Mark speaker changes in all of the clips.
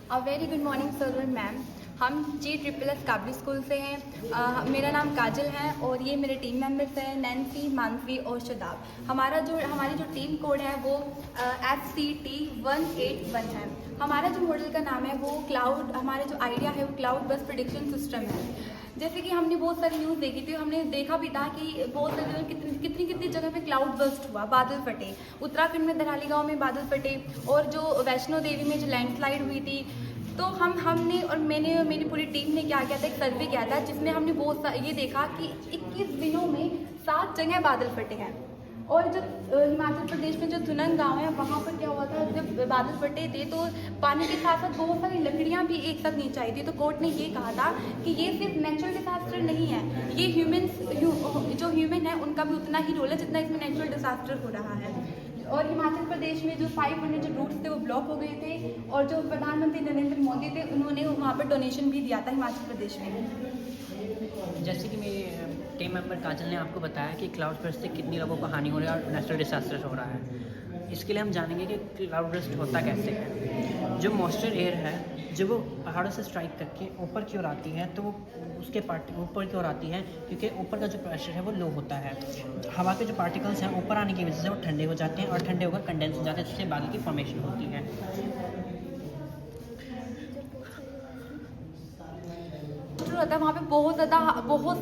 Speaker 1: A very good morning sir ma'am. हम G++ काबली school से हैं। मेरा नाम काजल है और ये मेरे टीम मेंबर्स हैं नैन्सी, मानसी और शदाब। हमारी जो टीम कोड है वो FCT181 है। हमारा जो मॉडल का नाम है वो क्लाउड, हमारा जो आइडिया है वो क्लाउड बस प्रेडिक्शन सिस्टम है। जैसे कि हमने बहुत सारी न्यूज़ देखी थी, हमने देखा भी था कि बहुत सारी जगह कितनी जगह पे क्लाउड बस्ट हुआ, बादल फटे। उत्तराखंड में दराली गांव में बादल फटे और जो वैष्णो देवी में जो लैंडस्लाइड हुई थी। तो हमने और मेरी पूरी टीम ने क्या किया था, एक सर्वे किया था जिसमें हमने ये देखा कि 21 दिनों में 7 जगह बादल फटे हैं। और जब हिमाचल प्रदेश में जो धुनंग गांव है वहाँ पर क्या हुआ था, जब बादल फटे थे तो पानी के साथ साथ बहुत सारी लकड़ियाँ भी एक साथ नीचे आई थी। तो कोर्ट ने ये कहा था कि ये सिर्फ नेचुरल डिजास्टर नहीं है, ये जो ह्यूमन है उनका भी उतना ही रोल है जितना इसमें नेचुरल डिजास्टर हो रहा है। और हिमाचल प्रदेश में जो 500 जो रूट्स थे वो ब्लॉक हो गए थे और जो प्रधानमंत्री नरेंद्र मोदी थे उन्होंने वहाँ पर डोनेशन भी दिया था हिमाचल प्रदेश में।
Speaker 2: जैसे कि मेरे टीम मेंबर काजल ने आपको बताया कि क्लाउड बर्स्ट से कितनी लोगों को हानि हो रही है और नेचुरल डिजास्टर हो रहा है। इसके लिए हम जानेंगे कि क्लाउड बर्स्ट होता कैसे है। जो मॉइस्चर एयर है जब वो पहाड़ों से स्ट्राइक करके ऊपर की ओर आती है तो वो उसके ऊपर की ओर आती है क्योंकि ऊपर का जो प्रेशर है वो लो होता है। हवा के जो पार्टिकल्स हैं ऊपर आने की वजह से वो ठंडे हो जाते हैं और ठंडे होकर कंडेंस हो जाते हैं, जिससे बादल की फॉर्मेशन होती है।
Speaker 1: होता है वहाँ पे बहुत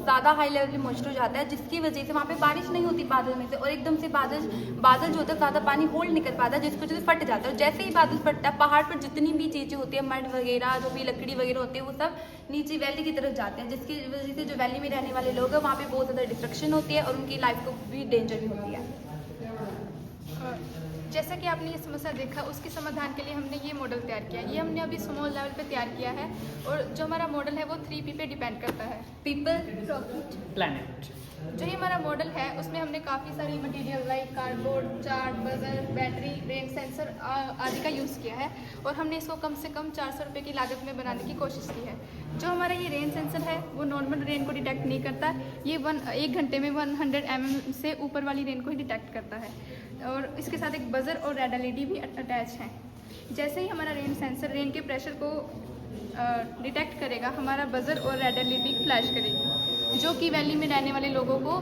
Speaker 1: ज़्यादा हाई लेवल पे मॉइस्चर हो जाता है, जिसकी वजह से वहाँ पे बारिश नहीं होती बादल में से और एकदम से बादल जो होता है ज़्यादा पानी होल्ड नहीं कर पाता, जिसकी वजह से फट जाता है। और जैसे ही बादल फटता है पहाड़ पर जितनी भी चीज़ें होती है, मड वगैरह जो भी लकड़ी वगैरह होती है वो सब नीचे वैली की तरफ जाते हैं, जिसकी वजह से जो वैली में रहने वाले लोग हैं वहाँ पर बहुत ज़्यादा डिस्ट्रक्शन होती है और उनकी लाइफ को भी डेंजर भी होती है।
Speaker 3: जैसा कि आपने ये समस्या देखा, उसके समाधान के लिए हमने ये मॉडल तैयार किया। ये हमने अभी स्मॉल लेवल पे तैयार किया है और जो हमारा मॉडल है वो 3P पे डिपेंड करता है, पीपल, प्रॉफिट,
Speaker 2: प्लैनेट।
Speaker 3: जो ये हमारा मॉडल है उसमें हमने काफ़ी सारी material like cardboard, chart, buzzer, battery, rain sensor आदि का यूज़ किया है और हमने इसको कम से कम 400 रुपये की लागत में बनाने की कोशिश की है। जो हमारा ये रेन सेंसर है वो नॉर्मल रेन को डिटेक्ट नहीं करता, ये 1 घंटे में 100 mm से ऊपर वाली रेन को ही डिटेक्ट करता है और इसके साथ एक बजर और रेड LED भी अटैच है। जैसे ही हमारा रेन सेंसर रेन के प्रेशर को डिटेक्ट करेगा, हमारा बजर और रेड LED फ्लैश करेगी, जो कि वैली में रहने वाले लोगों को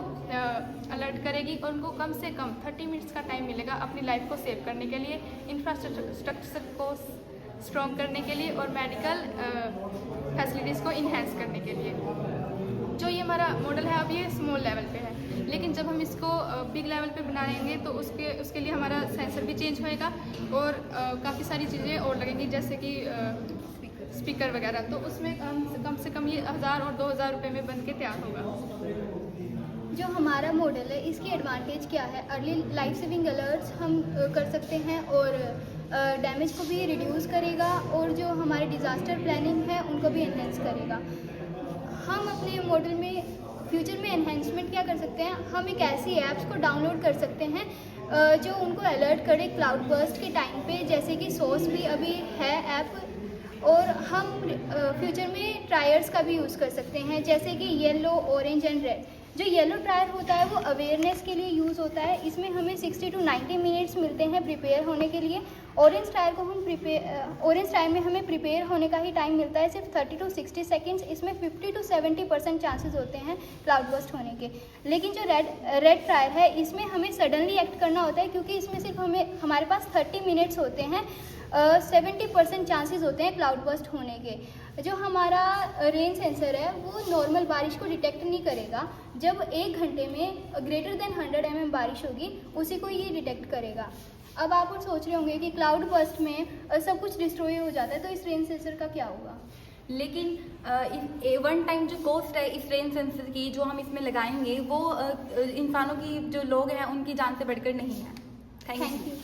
Speaker 3: अलर्ट करेगी और उनको कम से कम 30 मिनट्स का टाइम मिलेगा अपनी लाइफ को सेव करने के लिए, इंफ्रास्ट्रक्चर को स्ट्रॉन्ग करने के लिए और मेडिकल फैसिलिटीज़ को इन्हेंस करने के लिए। जो ये हमारा मॉडल है अब ये स्मॉल लेवल पे है, लेकिन जब हम इसको बिग लेवल पे बनाएंगे तो उसके लिए हमारा सेंसर भी चेंज होएगा और काफ़ी सारी चीज़ें और लगेंगी, जैसे कि स्पीकर वगैरह। तो उसमें कम से कम ये 1000 और 2000 रुपये में बन के तैयार होगा।
Speaker 4: जो हमारा मॉडल है इसकी एडवांटेज क्या है, अर्ली लाइफ सेविंग अलर्ट्स हम कर सकते हैं और डैमेज को भी रिड्यूस करेगा और जो हमारे डिज़ास्टर प्लानिंग है उनको भी एनहेंस करेगा। हम अपने मॉडल में फ्यूचर में एनहेंसमेंट क्या कर सकते हैं, हम एक ऐसी ऐप्स को डाउनलोड कर सकते हैं जो उनको अलर्ट करे क्लाउड बर्स्ट के टाइम पे, जैसे कि सोर्स भी अभी है ऐप, और हम फ्यूचर में ट्रायर्स का भी यूज़ कर सकते हैं, जैसे कि येलो, ऑरेंज एंड रेड। जो येलो ट्रायर होता है वो अवेयरनेस के लिए यूज़ होता है, इसमें हमें 60 to 90 मिनट्स मिलते हैं प्रिपेयर होने के लिए। ऑरेंज टायर में हमें प्रिपेयर होने का ही टाइम मिलता है सिर्फ 30 to 60 सेकेंड्स। इसमें 50 to 70% चांसेस होते हैं क्लाउड बर्स्ट होने के। लेकिन जो रेड ट्रायर है इसमें हमें सडनली एक्ट करना होता है, क्योंकि इसमें सिर्फ हमारे पास 30 मिनट्स होते हैं, 70% चांसेस होते हैं क्लाउड बर्स्ट होने के। जो हमारा रेन सेंसर है वो नॉर्मल बारिश को डिटेक्ट नहीं करेगा, जब 1 घंटे में ग्रेटर देन 100 mm बारिश होगी उसी को ये डिटेक्ट करेगा। अब आप सोच रहे होंगे कि क्लाउड बर्स्ट में सब कुछ डिस्ट्रॉय हो जाता है, तो इस रेन सेंसर का क्या होगा।
Speaker 1: लेकिन वन टाइम जो कॉस्ट है इस रेन सेंसर की जो हम इसमें लगाएंगे वो इंसानों की, जो लोग हैं उनकी जान से बढ़कर नहीं है। Thank you.